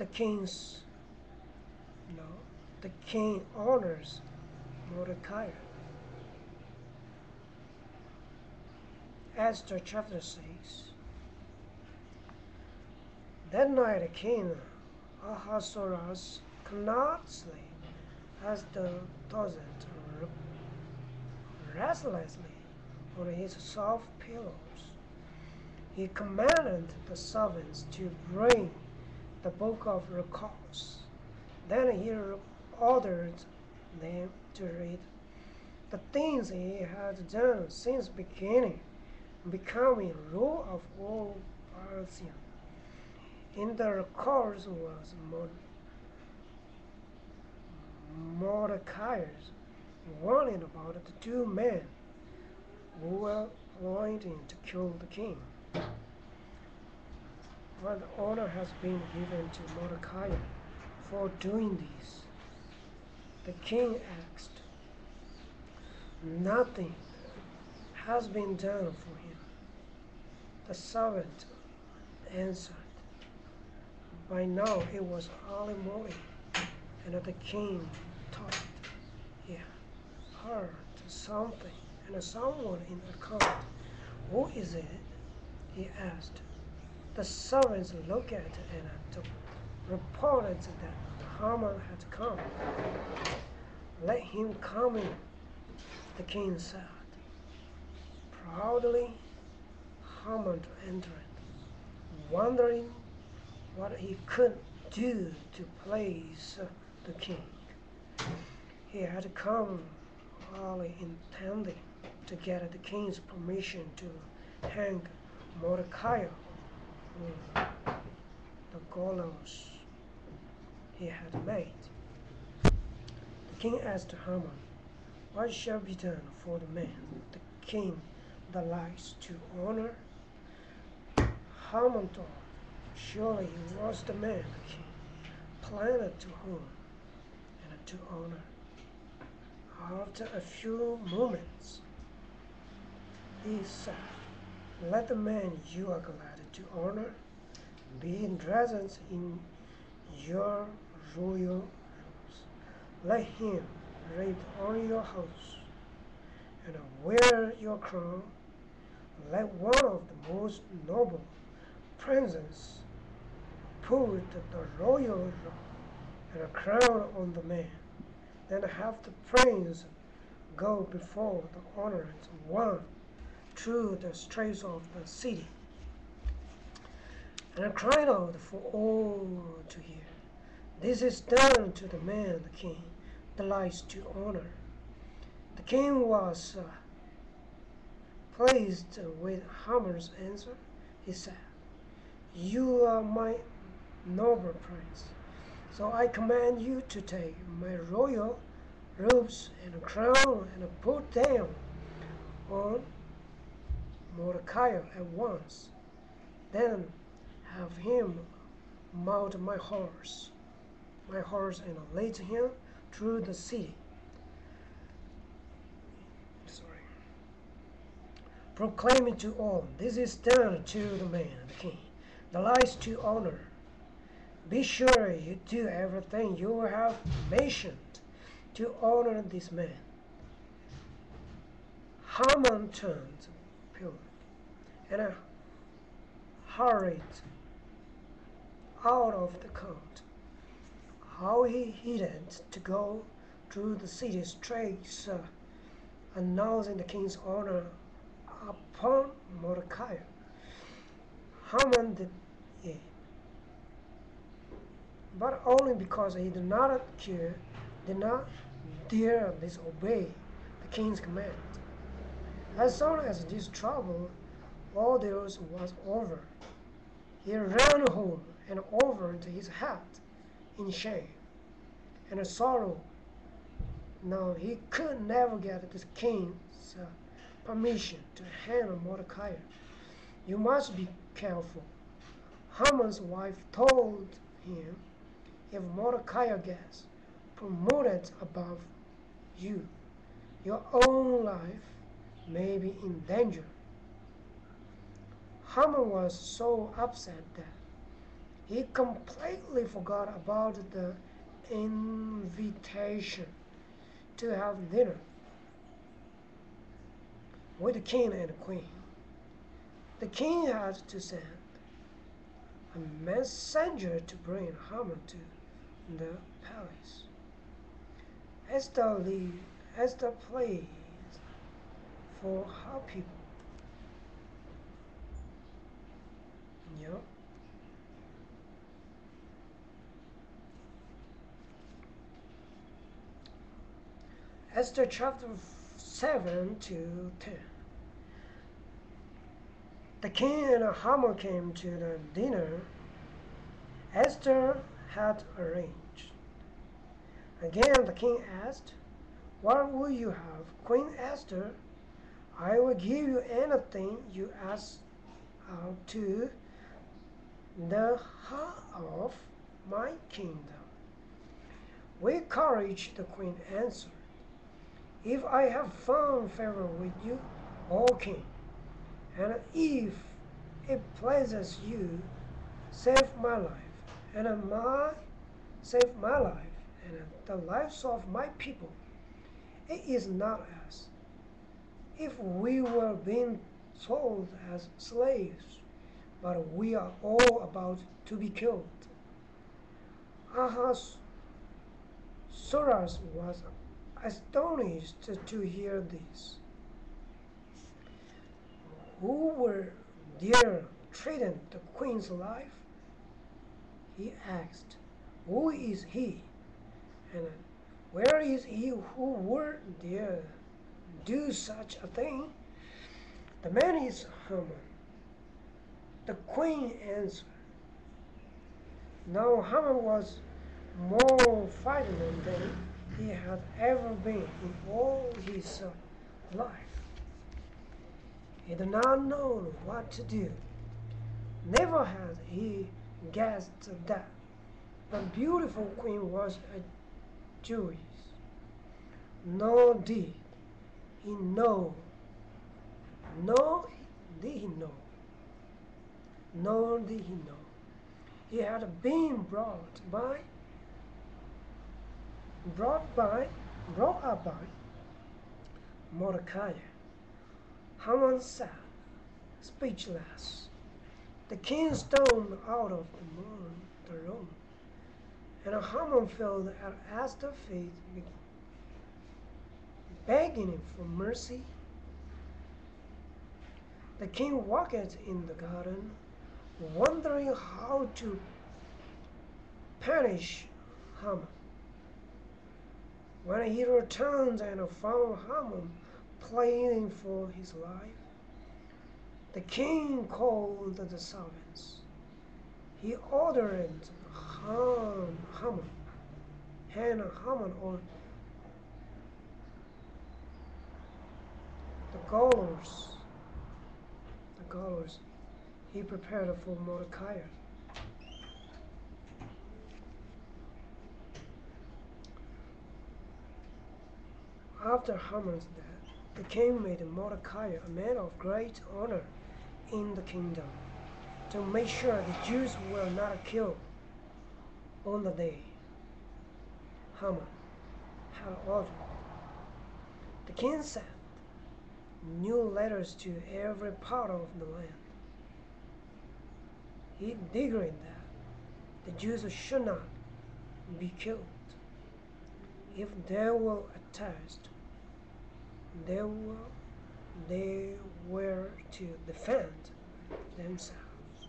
the king's, no, the king honors Mordecai. Esther chapter 6. That night the king Ahasuerus could not sleep, as the doesn't restlessly on his soft pillows. He commanded the servants to bring the book of records. Then he ordered them to read the things he had done since becoming ruler of all Persia. In the records was Mordecai's warning about the two men who were plotting to kill the king. What honor has been given to Mordecai for doing this? The king asked. Nothing has been done for him. The servant answered. By now it was early morning, and the king thought he heard something and someone in the court. Who is it? He asked. The servants looked at it and reported that Haman had come. Let him come in, the king said. Proudly, Haman entered, wondering what he could do to please the king. He had come early intending to get the king's permission to hang Mordecai on the gallows he had made. The king asked Haman, what shall be done for the man the king delights to honor? Haman thought, surely he was the man the king planned to honor and to honor. After a few moments, he said, let the man you are glad to honor be present in your royal robes. Let him reign on your house and wear your crown. Let one of the most noble princes put the royal robe and a crown on the man. Then have the prince go before the honored one through the streets of the city, and cried out for all to hear. This is done to the man the king delights to honor. The king was pleased with Haman's answer. He said, you are my noble prince, so I command you to take my royal robes and crown and put them on Mordecai at once. Then have him mount my horse, and lead him through the city. Proclaiming to all, this is done to the man, the king, delights to honor. Be sure you do everything you have mentioned to honor this man. Haman turned pale and hurried out of the court. How he hated to go through the city streets, announcing the king's honor upon Mordecai. Haman did it, but only because he did not dare disobey the king's command. As soon as this trouble ordeal was over, he ran home and covered his head in shame and sorrow. Now he could never get the king's permission to hang Mordecai. You must be careful. Haman's wife told him, if Mordecai gets promoted above you, your own life may be in danger. Haman was so upset that He completely forgot about the invitation to have dinner with the king and the queen. The king had to send a messenger to bring Haman to the palace. Esther played for her people. Yeah. Esther chapter 7 to 10. The king and Haman came to the dinner Esther had arranged. Again the king asked, "What will you have, Queen Esther? I will give you anything you ask to the heart of my kingdom." With courage the queen answered, "If I have found favor with you, O king, and if it pleases you, save my life, and the lives of my people. It is not as if we were being sold as slaves, but we are all about to be killed." Ahasuerus was astonished to hear this. "Who were there threatened the queen's life?" he asked. "Who is he? And where is he who would dare do such a thing?" "The man is Haman," the queen answered. Now Haman was more frightened than he had ever been in all his life. He did not know what to do. Never had he guessed that the beautiful queen was a Jewess. Nor did he know. Nor did he know. Nor did he know. He had been brought up by Mordecai. Haman sat speechless. The king stormed out of the room, and Haman fell at Esther's feet, begging for mercy. The king walked in the garden, wondering how to punish Haman. When he returned and found Haman pleading for his life, the king called the servants. He ordered Haman on the gallows he prepared for Mordecai. After Haman's death, the king made Mordecai a man of great honor in the kingdom, to make sure the Jews were not killed on the day Haman had ordered. The king sent new letters to every part of the land. He decreed that the Jews should not be killed. If they were attacked, they were to defend themselves.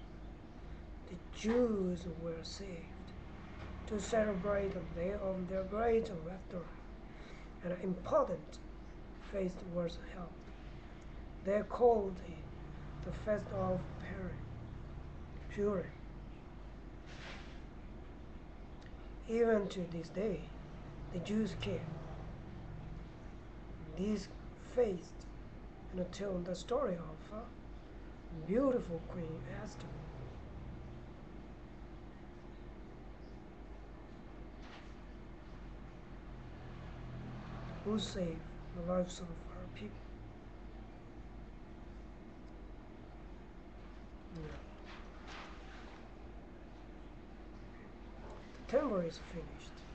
The Jews were saved to celebrate the day of their great victory. An important feast was held. They called it the Feast of Purim. Even to this day, the Jews keep this feast and tell the story of beautiful Queen Esther. Who saved the lives of her people. September is finished.